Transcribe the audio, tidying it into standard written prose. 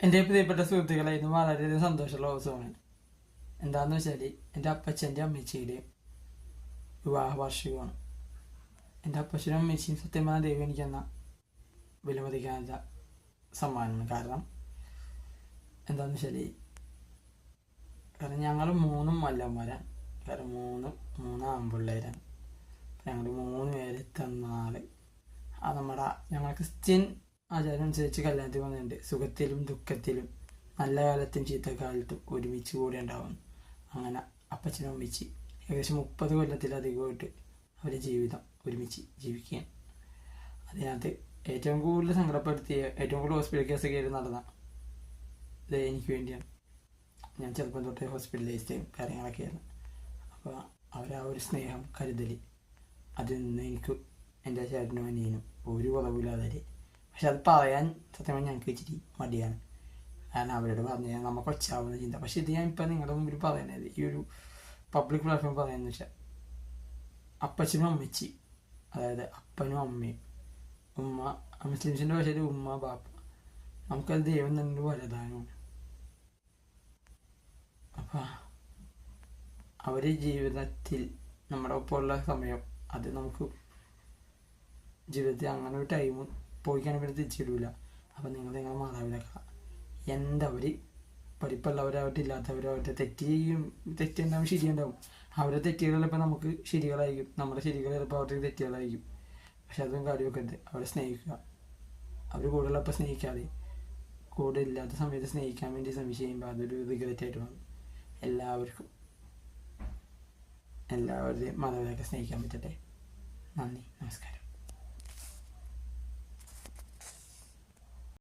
എൻ്റെ പ്രിയപ്പെട്ട സുഹൃത്തുക്കളെ, ഇന്ന് വളരെയധികം സന്തോഷമുള്ള ദിവസമാണ്. എന്താണെന്ന് വെച്ചാൽ എൻ്റെ അപ്പച്ചൻ്റെ അമ്മച്ചിയുടെയും വിവാഹ വാർഷികമാണ്. എൻ്റെ അപ്പച്ചനും അമ്മച്ചിയും സത്യമായ ദൈവം എനിക്കെന്ന വിലമതിക്കാനുള്ള സമ്മാനമാണ്. കാരണം എന്താണെന്ന് വെച്ചാൽ ഞങ്ങൾ മൂന്നും മല്ലന്മാരാണ്. കാരണം മൂന്ന് ആൺപിള്ളേരാണ്. ഞങ്ങൾ 3 പേര് തന്നാൽ ഞങ്ങൾ ക്രിസ്ത്യൻ ആചാരം അനുസരിച്ച് കല്യാണത്തിൽ വന്നിട്ടുണ്ട്. സുഖത്തിലും ദുഃഖത്തിലും നല്ല കാലത്തും ചീത്തക്കാലത്തും ഒരുമിച്ച് കൂടെ ഉണ്ടാവുന്നു. അങ്ങനെ അപ്പച്ചനും അമ്മച്ചി ഏകദേശം 30 കൊല്ലത്തിലധികമായിട്ട് അവരുടെ ജീവിതം ഒരുമിച്ച് ജീവിക്കുകയാണ്. അതിനകത്ത് ഏറ്റവും കൂടുതൽ സങ്കടപ്പെടുത്തിയ, ഏറ്റവും കൂടുതൽ ഹോസ്പിറ്റൽ കേസ് കയറി നടന്ന ഇത് എനിക്ക് വേണ്ടിയാണ്. ഞാൻ ചെറുപ്പം തൊട്ടേ ഹോസ്പിറ്റലൈസ്ഡും കാര്യങ്ങളൊക്കെയായിരുന്നു. അപ്പോൾ ഒരു സ്നേഹം, കരുതൽ, അതിൽ നിന്ന് എനിക്ക് എൻ്റെ ചേട്ടനും അനിയനും ഒരു കുറവില്ലാതെ. പക്ഷെ അത് പറയാൻ സത്യമായി ഞങ്ങൾക്ക് ഇച്ചിരി മടിയാണ്. കാരണം അവരോട് പറഞ്ഞു കഴിഞ്ഞാൽ നമുക്ക് ഒച്ചാവുന്ന ചിന്ത. പക്ഷെ ഇത് ഞാൻ ഇപ്പം നിങ്ങളുടെ മുമ്പിൽ പറയുന്നത്, ഈ ഒരു പബ്ലിക് പ്ലാറ്റ്ഫോം പറയുന്നത് വെച്ചാൽ അപ്പച്ചനും അമ്മച്ചി, അതായത് അപ്പനും അമ്മയും, ഉമ്മ, മുസ്ലിംസിൻ്റെ ഭാഷയിൽ ഉമ്മ, ബാപ്പ, നമുക്കത് ദൈവം തന്നെ വരദാനമാണ്. അപ്പം അവർ ജീവിതത്തിൽ നമ്മുടെ ഒപ്പമുള്ള സമയം, അത് നമുക്ക് ജീവിതത്തിൽ അങ്ങനെ ഒരു ടൈം പോയി കഴിയുമ്പോൾ തിരിച്ചിടില്ല. അപ്പം നിങ്ങളുടെ മാതാപിതാക്കൾ എന്തവർ പഠിപ്പുള്ളവരാവട്ടെ ഇല്ലാത്തവരാവട്ടെ തെറ്റുണ്ടാവും, ശരിയുണ്ടാവും. അവരുടെ തെറ്റുകൾ ചിലപ്പോൾ നമുക്ക് ശരികളായിരിക്കും, നമ്മുടെ ശരികൾ ചിലപ്പോൾ അവർക്ക് തെറ്റുകളായിരിക്കും. പക്ഷെ അതും കാര്യമൊക്കെ ഉണ്ട്. അവരെ സ്നേഹിക്കുക. അവർ കൂടുതലപ്പോൾ സ്നേഹിക്കാതെ കൂടെ ഇല്ലാത്ത സമയത്ത് സ്നേഹിക്കാൻ വേണ്ടി ശ്രമിച്ച് ചെയ്യുമ്പോൾ അതൊരു റിഗ്രറ്റായിട്ട് വന്നു. എല്ലാവരുടെയും മാതാപിതാക്കളെ സ്നേഹിക്കാൻ പറ്റട്ടെ. നന്ദി, നമസ്കാരം.